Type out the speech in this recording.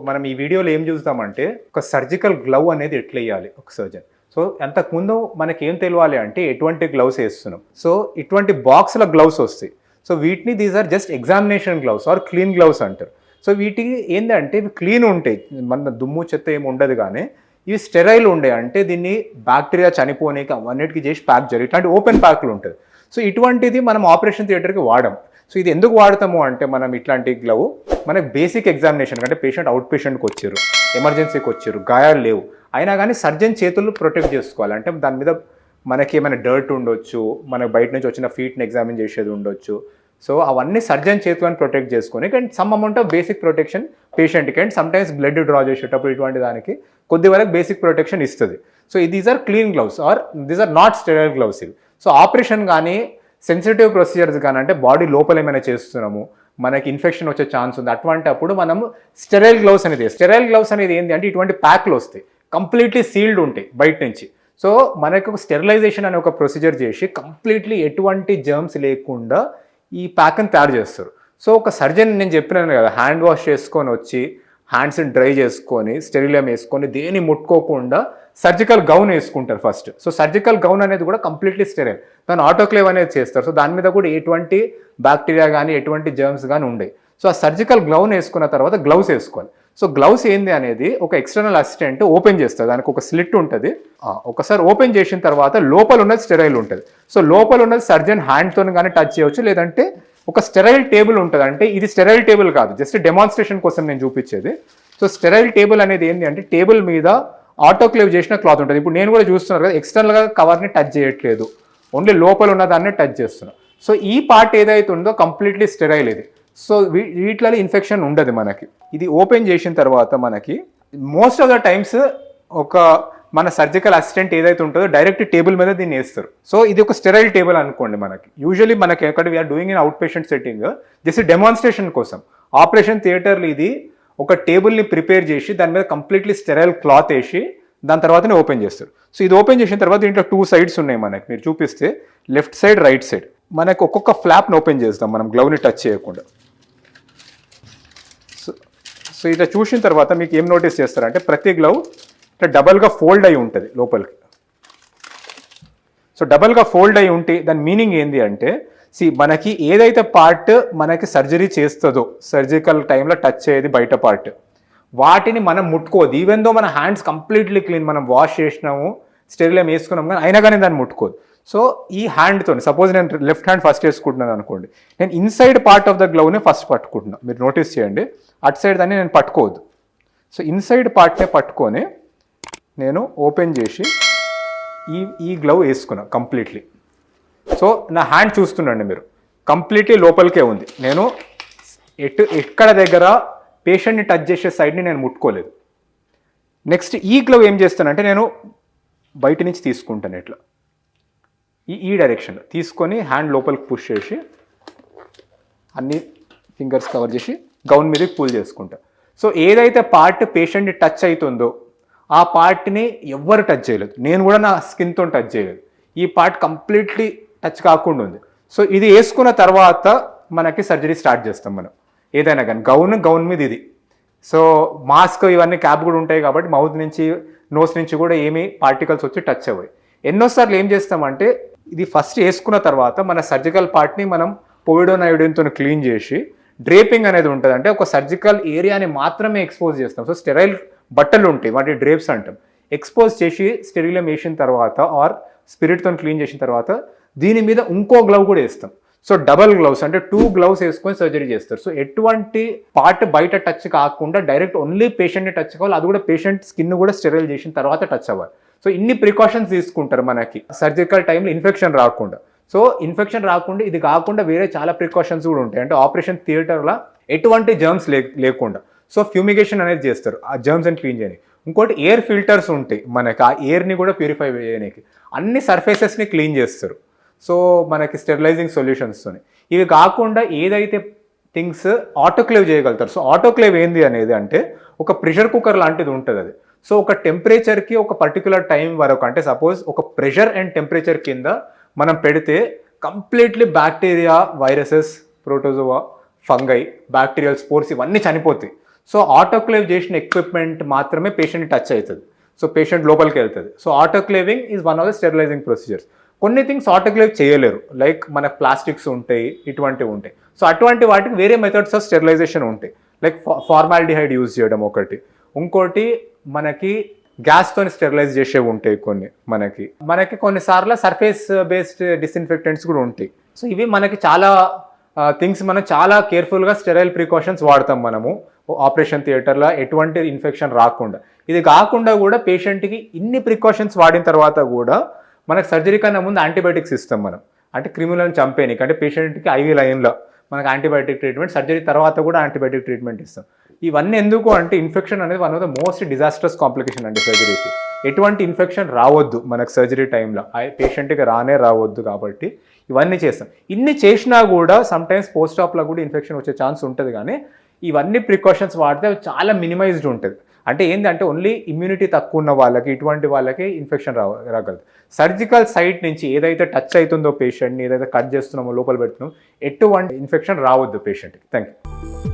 మనం ఈ వీడియోలో ఏం చూస్తామంటే ఒక సర్జికల్ గ్లవ్ అనేది ఎట్లా వేయాలి ఒక సర్జన్. సో అంతకుముందు మనకి ఏం తెలియాలి అంటే ఎటువంటి గ్లవ్స్ వేస్తున్నాం. సో ఇటువంటి బాక్స్ల గ్లవ్స్ వస్తాయి. సో వీటిని these are just examination gloves or clean gloves అంటారు. సో వీటికి ఏంటంటే ఇవి క్లీన్ ఉంటాయి, మన దుమ్ము చెత్త ఏమి ఉండదు, కానీ ఇవి స్టెరైల్ ఉండే అంటే దీన్ని బ్యాక్టీరియా చనిపోనీకి అవన్నిటికి చేసి ప్యాక్ చేయాలి. ఇట్లాంటి ఓపెన్ ప్యాక్లు ఉంటుంది. సో ఇటువంటిది మనం ఆపరేషన్ థియేటర్కి వాడడం. సో ఇది ఎందుకు వాడతాము అంటే మనం ఇట్లాంటి గ్లవ్ మనకి బేసిక్ ఎగ్జామినేషన్ అంటే పేషెంట్ అవుట్ పేషెంట్కి వచ్చారు, ఎమర్జెన్సీకి వచ్చారు, గాయాలు లేవు, అయినా కానీ సర్జన్ చేతులు ప్రొటెక్ట్ చేసుకోవాలి. అంటే దాని మీద మనకి ఏమైనా డర్ట్ ఉండొచ్చు, మనకి బయట నుంచి వచ్చిన ఫీట్ని ఎగ్జామిన్ చేసేది ఉండొచ్చు. సో అవన్నీ సర్జన్ చేతులను ప్రొటెక్ట్ చేసుకొని and some amount of basic protection పేషెంట్కి అండ్ సమ్టైమ్స్ బ్లడ్ డ్రా చేసేటప్పుడు ఇటువంటి దానికి కొద్ది వరకు బేసిక్ ప్రొటెక్షన్ ఇస్తుంది. So these are clean gloves or these are not sterile gloves ఇవి. సో ఆపరేషన్ కానీ సెన్సిటివ్ ప్రొసీజర్స్ కానీ అంటే బాడీ లోపల ఏమైనా చేస్తున్నాము, మనకి ఇన్ఫెక్షన్ వచ్చే ఛాన్స్ ఉంది, అటువంటి అప్పుడు మనం స్టెరైల్ గ్లవ్స్ అనేది ఏంటి అంటే ఇటువంటి ప్యాక్లు వస్తాయి, కంప్లీట్లీ సీల్డ్ ఉంటాయి బయట నుంచి. సో మనకు స్టెరిలైజేషన్ అనే ఒక ప్రొసీజర్ చేసి కంప్లీట్లీ ఎటువంటి జర్మ్స్ లేకుండా ఈ ప్యాక్ని తయారు చేస్తారు. సో ఒక సర్జన్ నేను చెప్పినాను కదా, హ్యాండ్ వాష్ చేసుకొని వచ్చి హ్యాండ్స్ని డ్రై చేసుకొని స్టెరిలియం వేసుకొని దేని ముట్టుకోకుండా సర్జికల్ గౌన్ వేసుకుంటారు ఫస్ట్. సో సర్జికల్ గౌన్ అనేది కూడా కంప్లీట్లీ స్టెరైల్, దాన్ని ఆటోక్లేవ్ అనేది చేస్తారు. సో దాని మీద కూడా ఎటువంటి బ్యాక్టీరియా కానీ ఎటువంటి జర్మ్స్ కానీ ఉండవు. సో ఆ సర్జికల్ గౌన్ వేసుకున్న తర్వాత గ్లౌస్ వేసుకోవాలి. సో గ్లౌస్ ఏంది అనేది ఒక ఎక్స్టర్నల్ అసిస్టెంట్ ఓపెన్ చేస్తారు, దానికి ఒక స్లిట్ ఉంటుంది. ఒకసారి ఓపెన్ చేసిన తర్వాత లోపల ఉన్నది స్టెరైల్ ఉంటుంది. సో లోపల ఉన్నది సర్జన్ హ్యాండ్తో కానీ టచ్ చేయవచ్చు, లేదంటే ఒక స్టెరైల్ టేబుల్ ఉంటుంది. అంటే ఇది స్టెరైల్ టేబుల్ కాదు, జస్ట్ డెమాన్స్ట్రేషన్ కోసం నేను చూపించేది. సో స్టెరైల్ టేబుల్ అనేది ఏంటి అంటే టేబుల్ మీద ఆటోక్లేవ్ చేసిన క్లాత్ ఉంటుంది. ఇప్పుడు నేను కూడా చూస్తున్నారు కదా, ఎక్స్టర్నల్గా కవర్ని టచ్ చేయట్లేదు, ఓన్లీ లోపల ఉన్న దాన్ని టచ్ చేస్తున్నాను. సో ఈ పార్ట్ ఏదైతే ఉందో కంప్లీట్లీ స్టెరైల్ ఇది. సో వీటిలో ఇన్ఫెక్షన్ ఉండదు మనకి. ఇది ఓపెన్ చేసిన తర్వాత మనకి మోస్ట్ ఆఫ్ ద టైమ్స్ ఒక మన సర్జికల్ అసిస్టెంట్ ఏదైతే ఉంటుందో డైరెక్ట్ టేబుల్ మీద దీన్ని వేస్తారు. సో ఇది ఒక స్టెరైల్ టేబుల్ అనుకోండి. మనకి యూజువల్లీ మనకి ఎక్కడ we're doing in out patient setting just demonstration కోసం. ఆపరేషన్ థియేటర్లో ఇది ఒక టేబుల్ని ప్రిపేర్ చేసి దాని మీద కంప్లీట్లీ స్టెరైల్ క్లాత్ వేసి దాని తర్వాతనే ఓపెన్ చేస్తారు. సో ఇది ఓపెన్ చేసిన తర్వాత దీంట్లో 2 sides ఉన్నాయి మనకి, మీరు చూపిస్తే లెఫ్ట్ సైడ్ రైట్ సైడ్. మనకి ఒక్కొక్క ఫ్లాప్ని ఓపెన్ చేస్తాం మనం గ్లవ్ని టచ్ చేయకుండా. సో ఇట్లా చూసిన తర్వాత మీకు ఏం నోటీస్ చేస్తారంటే ప్రతి గ్లవ్ ఇట్లా డబల్గా ఫోల్డ్ అయి ఉంటుంది లోపలికి. సో డబల్గా ఫోల్డ్ అయి ఉంటే దాని మీనింగ్ ఏంటి అంటే మనకి ఏదైతే పార్ట్ మనకి సర్జరీ చేస్తుందో సర్జికల్ టైంలో టచ్ అయ్యేది బయట పార్ట్, వాటిని మనం ముట్టుకోదు. ఈవెన్ దో మన హ్యాండ్స్ కంప్లీట్లీ క్లీన్, మనం వాష్ చేసినాము స్టెరిలియం వేసుకున్నాం కానీ అయినా కానీ దాన్ని ముట్టుకోదు. సో ఈ హ్యాండ్తో సపోజ్ నేను లెఫ్ట్ హ్యాండ్ ఫస్ట్ వేసుకుంటున్నాను అనుకోండి, నేను ఇన్సైడ్ పార్ట్ ఆఫ్ ద గ్లవ్నే ఫస్ట్ పట్టుకుంటున్నాను. మీరు నోటీస్ చేయండి, అటు సైడ్ దాన్ని నేను పట్టుకోవద్దు. సో ఇన్సైడ్ పార్ట్నే పట్టుకొని నేను ఓపెన్ చేసి ఈ గ్లవ్ వేసుకున్నాను కంప్లీట్లీ. సో నా హ్యాండ్ చూస్తుండండి మీరు, కంప్లీట్లీ లోపలికే ఉంది. నేను ఎక్కడ దగ్గర పేషెంట్ని టచ్ చేసే సైడ్ని నేను ముట్టుకోలేదు. నెక్స్ట్ ఈ గ్లవ్ ఏం చేస్తానంటే నేను బయట నుంచి తీసుకుంటాను, ఇట్లా ఈ డైరెక్షన్లో తీసుకొని హ్యాండ్ లోపలికి పుష్ చేసి అన్ని ఫింగర్స్ కవర్ చేసి గౌన్ మీదకి పుల్ చేసుకుంటా. సో ఏదైతే పార్ట్ పేషెంట్ని టచ్ అవుతుందో ఆ పార్ట్ని ఎవ్వరు టచ్ చేయలేదు, నేను కూడా నా స్కిన్తో టచ్ చేయలేదు. ఈ పార్ట్ కంప్లీట్లీ టచ్ కాకుండా ఉంది. సో ఇది వేసుకున్న తర్వాత మనకి సర్జరీ స్టార్ట్ చేస్తాం మనం ఏదైనా కానీ. గౌన్ మీద ఇది. సో మాస్క్ ఇవన్నీ క్యాప్ కూడా ఉంటాయి కాబట్టి మౌత్ నుంచి నోస్ నుంచి కూడా ఏమీ పార్టికల్స్ వచ్చి టచ్ అవ్వాయి. ఎన్నోసార్లు ఏం చేస్తామంటే ఇది ఫస్ట్ వేసుకున్న తర్వాత మన సర్జికల్ పార్ట్ని మనం పోవిడోన్ అయోడిన్తో క్లీన్ చేసి డ్రేపింగ్ అనేది ఉంటుంది, అంటే ఒక సర్జికల్ ఏరియాని మాత్రమే ఎక్స్పోజ్ చేస్తాం. సో స్టెరైల్ బట్టలు ఉంటాయి, వాటి డ్రేప్స్ అంటాం. ఎక్స్పోజ్ చేసి స్టెరిలియం వేసిన తర్వాత ఆర్ స్పిరిట్తో క్లీన్ చేసిన తర్వాత దీని మీద ఇంకో గ్లవ్ కూడా వేస్తాం. సో డబల్ గ్లవ్స్ అంటే 2 gloves వేసుకొని సర్జరీ చేస్తారు. సో ఎటువంటి పార్ట్ బయట టచ్ కాకుండా డైరెక్ట్ ఓన్లీ పేషెంట్ని టచ్ కావాలి, అది కూడా పేషెంట్ స్కిన్ కూడా స్టెరైల్ చేసిన తర్వాత టచ్ అవ్వాలి. సో ఇన్ని ప్రికాషన్స్ తీసుకుంటారు మనకి సర్జికల్ టైంలో ఇన్ఫెక్షన్ రాకుండా. సో ఇన్ఫెక్షన్ రాకుండా ఇది కాకుండా వేరే చాలా ప్రికాషన్స్ కూడా ఉంటాయి, అంటే ఆపరేషన్ థియేటర్లో ఎటువంటి జర్మ్స్ లేకుండా. సో ఫ్యూమిగేషన్ అనేది చేస్తారు ఆ జర్మ్స్ని క్లీన్ చేయడానికి. ఇంకోటి ఎయిర్ ఫిల్టర్స్ ఉంటాయి మనకి, ఆ ఎయిర్ని కూడా ప్యూరిఫై చేయడానికి. అన్ని సర్ఫేసెస్ని క్లీన్ చేస్తారు సో మనకి స్టెరిలైజింగ్ సొల్యూషన్స్తో. ఇవి కాకుండా ఏదైతే థింగ్స్ ఆటోక్లేవ్ చేయగలుగుతారు. సో ఆటోక్లేవ్ ఏంది అనేది అంటే ఒక ప్రెషర్ కుక్కర్ లాంటిది ఉంటుంది అది. సో ఒక టెంపరేచర్కి ఒక పర్టికులర్ టైం వరకు, అంటే సపోజ్ ఒక ప్రెషర్ అండ్ టెంపరేచర్ కింద మనం పెడితే completely bacteria, viruses, protozoa, fungi, bacterial spores ఇవన్నీ చనిపోతాయి. సో ఆటోక్లేవ్ చేసిన ఎక్విప్మెంట్ మాత్రమే పేషెంట్ టచ్ అవుతుంది, సో పేషెంట్ లోపలికి వెళ్తుంది. So autoclaving is one of the sterilising procedures. కొన్ని థింగ్స్ ఆటోక్లేవ్ చేయలేరు, లైక్ మన ప్లాస్టిక్స్ ఉంటాయి, ఇటువంటివి ఉంటాయి. సో అటువంటి వాటికి వేరే మెథడ్స్ ఆఫ్ స్టెరిలైజేషన్ ఉంటాయి, లైక్ ఫార్మాల్డిహైడ్ యూజ్ చేయడం ఒకటి, ఇంకోటి మనకి గ్యాస్తో స్టెరిలైజ్ చేసేవి ఉంటాయి మనకి కొన్నిసార్లు సర్ఫేస్ బేస్డ్ డిస్ఇన్ఫెక్టెంట్స్ కూడా ఉంటాయి. సో ఇవి మనకి చాలా థింగ్స్ మనం చాలా కేర్ఫుల్గా స్టెరైల్ ప్రికాషన్స్ వాడతాం మనము ఆపరేషన్ థియేటర్లో ఎటువంటి ఇన్ఫెక్షన్ రాకుండా. ఇది కాకుండా కూడా పేషెంట్కి ఇన్ని ప్రికాషన్స్ వాడిన తర్వాత కూడా మనకు సర్జరీ కన్నా ముందు యాంటీబయాటిక్స్ ఇస్తాం మనం, అంటే క్రిములను చంపేయడానికి. అంటే పేషెంట్కి ఐవీ లైన్లో మనకు యాంటీబయాటిక్ ట్రీట్మెంట్, సర్జరీ తర్వాత కూడా యాంటీబయాటిక్ ట్రీట్మెంట్ ఇస్తాం. ఇవన్నీ ఎందుకు అంటే ఇన్ఫెక్షన్ అనేది one of the most disasters complication అండి సర్జరీకి. ఎటువంటి ఇన్ఫెక్షన్ రావద్దు మనకు సర్జరీ టైంలో, పేషెంట్కి రావద్దు, కాబట్టి ఇవన్నీ చేస్తాం. ఇన్ని చేసినా కూడా సమ్టైమ్స్ పోస్ట్ ఆప్లో కూడా ఇన్ఫెక్షన్ వచ్చే ఛాన్స్ ఉంటుంది, కానీ ఇవన్నీ ప్రికాషన్స్ వాడితే అవి చాలా మినిమైజ్డ్ ఉంటుంది. అంటే ఏంటంటే ఓన్లీ ఇమ్యూనిటీ తక్కువ ఉన్న వాళ్ళకి, ఇటువంటి వాళ్ళకి ఇన్ఫెక్షన్ రాగలదు. సర్జికల్ సైట్ నుంచి ఏదైతే టచ్ అవుతుందో పేషెంట్ని, ఏదైతే కట్ చేస్తున్నామో లోపల పెడుతున్నామో ఎటువంటి ఇన్ఫెక్షన్ రావద్దు పేషెంట్కి. Thank you.